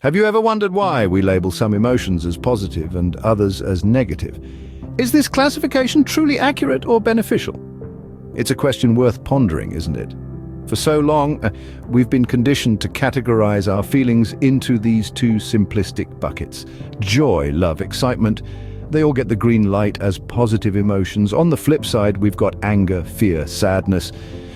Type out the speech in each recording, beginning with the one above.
Have you ever wondered why we label some emotions as positive and others as negative? Is this classification truly accurate or beneficial? It's a question worth pondering, isn't it? For so long, we've been conditioned to categorize our feelings into these two simplistic buckets. Joy, love, excitement. They all get the green light as positive emotions. On the flip side, we've got anger, fear, sadness,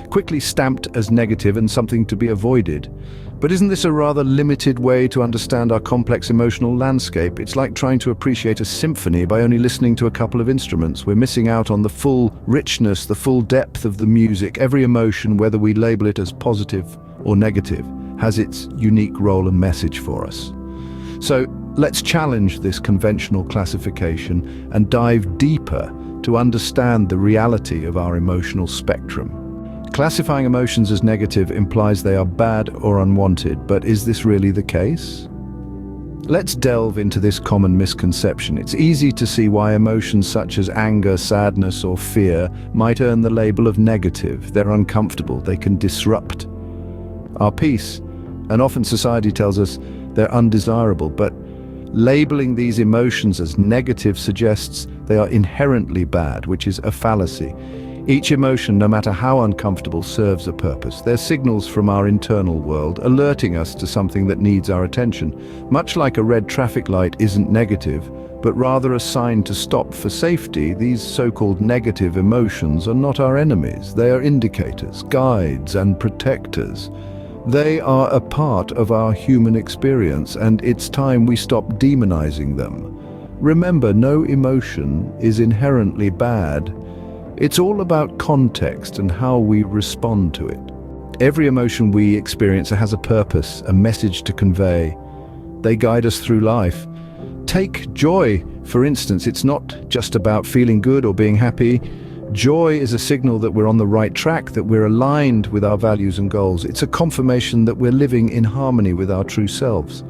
quickly stamped as negative and something to be avoided. But isn't this a rather limited way to understand our complex emotional landscape? It's like trying to appreciate a symphony by only listening to a couple of instruments. We're missing out on the full richness, the full depth of the music. Every emotion, whether we label it as positive or negative, has its unique role and message for us. So let's challenge this conventional classification and dive deeper to understand the reality of our emotional spectrum. Classifying emotions as negative implies they are bad or unwanted, but is this really the case? Let's delve into this common misconception. It's easy to see why emotions such as anger, sadness, or fear might earn the label of negative. They're uncomfortable, they can disrupt our peace, and often society tells us they're undesirable, but labeling these emotions as negative suggests they are inherently bad, which is a fallacy. Each emotion, no matter how uncomfortable, serves a purpose. They're signals from our internal world, alerting us to something that needs our attention. Much like a red traffic light isn't negative, but rather a sign to stop for safety, these so-called negative emotions are not our enemies. They are indicators, guides, and protectors. They are a part of our human experience, and it's time we stop demonizing them. Remember, no emotion is inherently bad. It's all about context and how we respond to it. Every emotion we experience has a purpose, a message to convey. They guide us through life. Take joy, for instance. It's not just about feeling good or being happy. Joy is a signal that we're on the right track, that we're aligned with our values and goals. It's a confirmation that we're living in harmony with our true selves.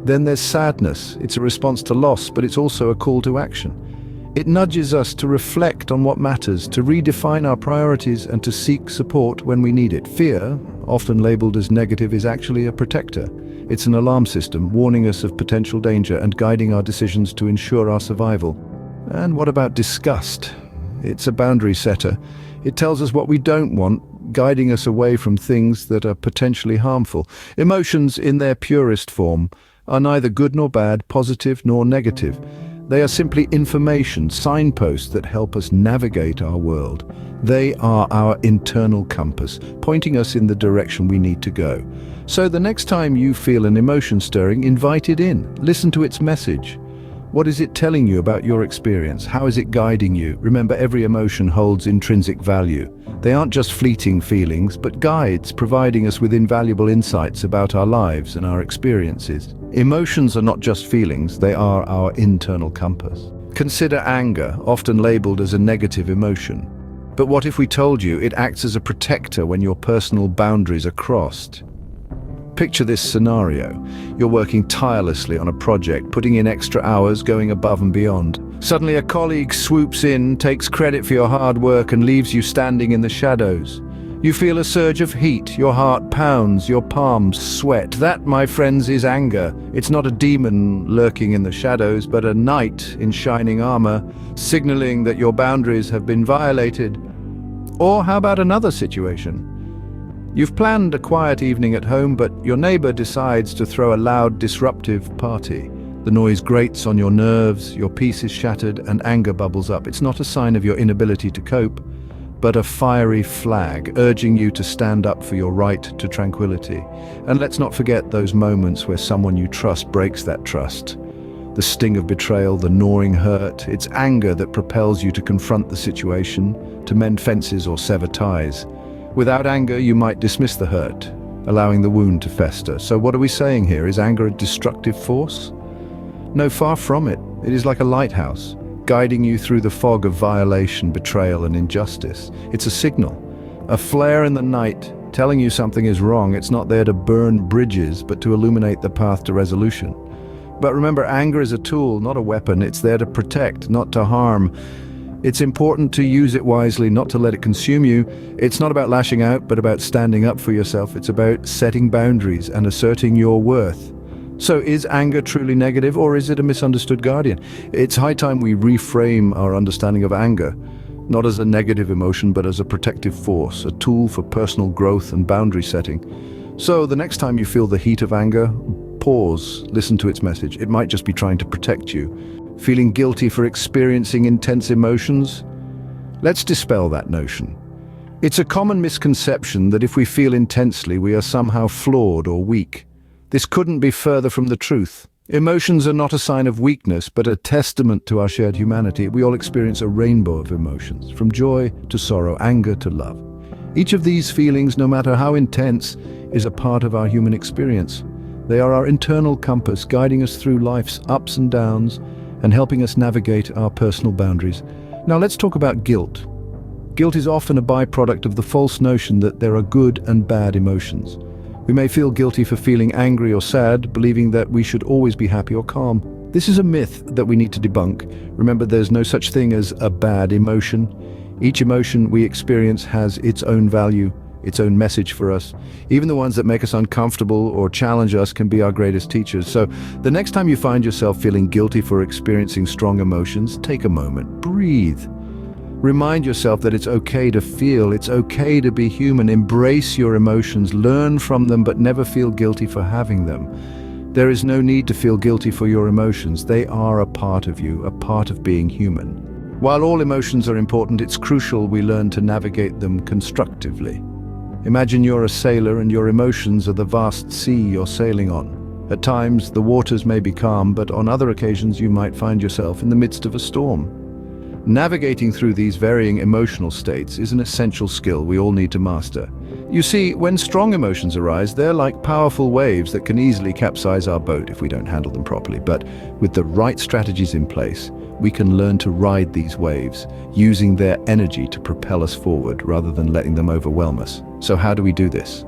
Then there's sadness. It's a response to loss, but it's also a call to action. It nudges us to reflect on what matters, to redefine our priorities, and to seek support when we need it. Fear, often labeled as negative, is actually a protector. It's an alarm system, warning us of potential danger and guiding our decisions to ensure our survival. And what about disgust? It's a boundary setter. It tells us what we don't want, guiding us away from things that are potentially harmful. Emotions, in their purest form, are neither good nor bad, positive nor negative. They are simply information, signposts that help us navigate our world. They are our internal compass, pointing us in the direction we need to go. So the next time you feel an emotion stirring, invite it in. Listen to its message. What is it telling you about your experience? How is it guiding you? Remember, every emotion holds intrinsic value. They aren't just fleeting feelings, but guides providing us with invaluable insights about our lives and our experiences. Emotions are not just feelings, they are our internal compass. Consider anger, often labeled as a negative emotion. But what if we told you it acts as a protector when your personal boundaries are crossed? Picture this scenario. You're working tirelessly on a project, putting in extra hours, going above and beyond. Suddenly a colleague swoops in, takes credit for your hard work, and leaves you standing in the shadows. You feel a surge of heat, your heart pounds, your palms sweat. That, my friends, is anger. It's not a demon lurking in the shadows, but a knight in shining armor, signaling that your boundaries have been violated. Or how about another situation? You've planned a quiet evening at home, but your neighbor decides to throw a loud, disruptive party. The noise grates on your nerves, your peace is shattered, and anger bubbles up. It's not a sign of your inability to cope, but a fiery flag urging you to stand up for your right to tranquility. And let's not forget those moments where someone you trust breaks that trust. The sting of betrayal, the gnawing hurt. It's anger that propels you to confront the situation, to mend fences or sever ties. Without anger, you might dismiss the hurt, allowing the wound to fester. So what are we saying here? Is anger a destructive force? No, far from it. It is like a lighthouse, guiding you through the fog of violation, betrayal, and injustice. It's a signal, a flare in the night, telling you something is wrong. It's not there to burn bridges, but to illuminate the path to resolution. But remember, anger is a tool, not a weapon. It's there to protect, not to harm. It's important to use it wisely, not to let it consume you. It's not about lashing out, but about standing up for yourself. It's about setting boundaries and asserting your worth. So is anger truly negative, or is it a misunderstood guardian? It's high time we reframe our understanding of anger, not as a negative emotion, but as a protective force, a tool for personal growth and boundary setting. So the next time you feel the heat of anger, pause, listen to its message. It might just be trying to protect you. Feeling guilty for experiencing intense emotions? Let's dispel that notion. It's a common misconception that if we feel intensely, we are somehow flawed or weak. This couldn't be further from the truth. Emotions are not a sign of weakness, but a testament to our shared humanity. We all experience a rainbow of emotions, from joy to sorrow, anger to love. Each of these feelings, no matter how intense, is a part of our human experience. They are our internal compass, guiding us through life's ups and downs and helping us navigate our personal boundaries. Now let's talk about guilt. Guilt is often a byproduct of the false notion that there are good and bad emotions. We may feel guilty for feeling angry or sad, believing that we should always be happy or calm. This is a myth that we need to debunk. Remember, there's no such thing as a bad emotion. Each emotion we experience has its own value, its own message for us. Even the ones that make us uncomfortable or challenge us can be our greatest teachers. So the next time you find yourself feeling guilty for experiencing strong emotions, take a moment, breathe. Remind yourself that it's okay to feel, it's okay to be human. Embrace your emotions, learn from them, but never feel guilty for having them. There is no need to feel guilty for your emotions. They are a part of you, a part of being human. While all emotions are important, it's crucial we learn to navigate them constructively. Imagine you're a sailor and your emotions are the vast sea you're sailing on. At times, the waters may be calm, but on other occasions you might find yourself in the midst of a storm. Navigating through these varying emotional states is an essential skill we all need to master. You see, when strong emotions arise, they're like powerful waves that can easily capsize our boat if we don't handle them properly. But with the right strategies in place, we can learn to ride these waves, using their energy to propel us forward rather than letting them overwhelm us. So how do we do this?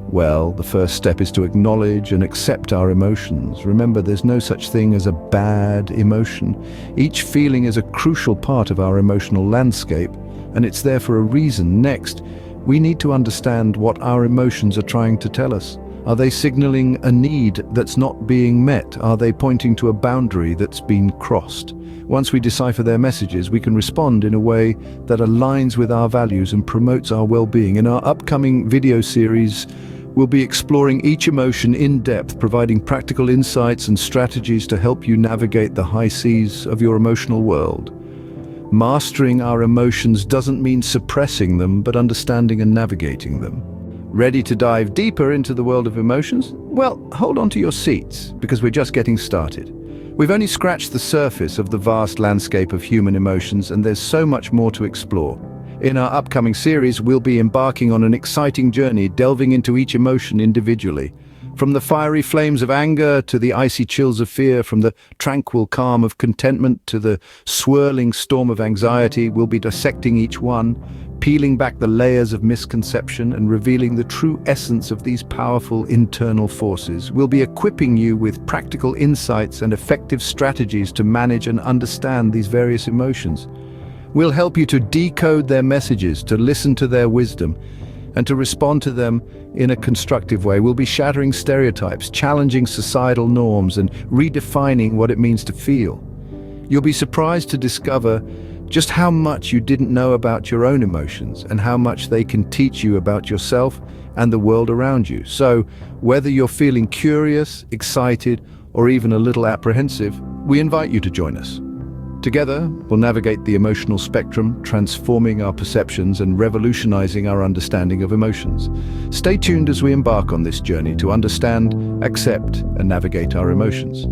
Well, the first step is to acknowledge and accept our emotions. Remember, there's no such thing as a bad emotion. Each feeling is a crucial part of our emotional landscape, and it's there for a reason. Next, we need to understand what our emotions are trying to tell us. Are they signaling a need that's not being met? Are they pointing to a boundary that's been crossed? Once we decipher their messages, we can respond in a way that aligns with our values and promotes our well-being. In our upcoming video series, we'll be exploring each emotion in depth, providing practical insights and strategies to help you navigate the high seas of your emotional world. Mastering our emotions doesn't mean suppressing them, but understanding and navigating them. Ready to dive deeper into the world of emotions? Well, hold on to your seats, because we're just getting started. We've only scratched the surface of the vast landscape of human emotions, and there's so much more to explore. In our upcoming series, we'll be embarking on an exciting journey, delving into each emotion individually. From the fiery flames of anger to the icy chills of fear, from the tranquil calm of contentment to the swirling storm of anxiety, we'll be dissecting each one, peeling back the layers of misconception and revealing the true essence of these powerful internal forces. We'll be equipping you with practical insights and effective strategies to manage and understand these various emotions. We'll help you to decode their messages, to listen to their wisdom, and to respond to them in a constructive way. We'll be shattering stereotypes, challenging societal norms, and redefining what it means to feel. You'll be surprised to discover just how much you didn't know about your own emotions and how much they can teach you about yourself and the world around you. So, whether you're feeling curious, excited, or even a little apprehensive, we invite you to join us. Together, we'll navigate the emotional spectrum, transforming our perceptions and revolutionizing our understanding of emotions. Stay tuned as we embark on this journey to understand, accept, and navigate our emotions.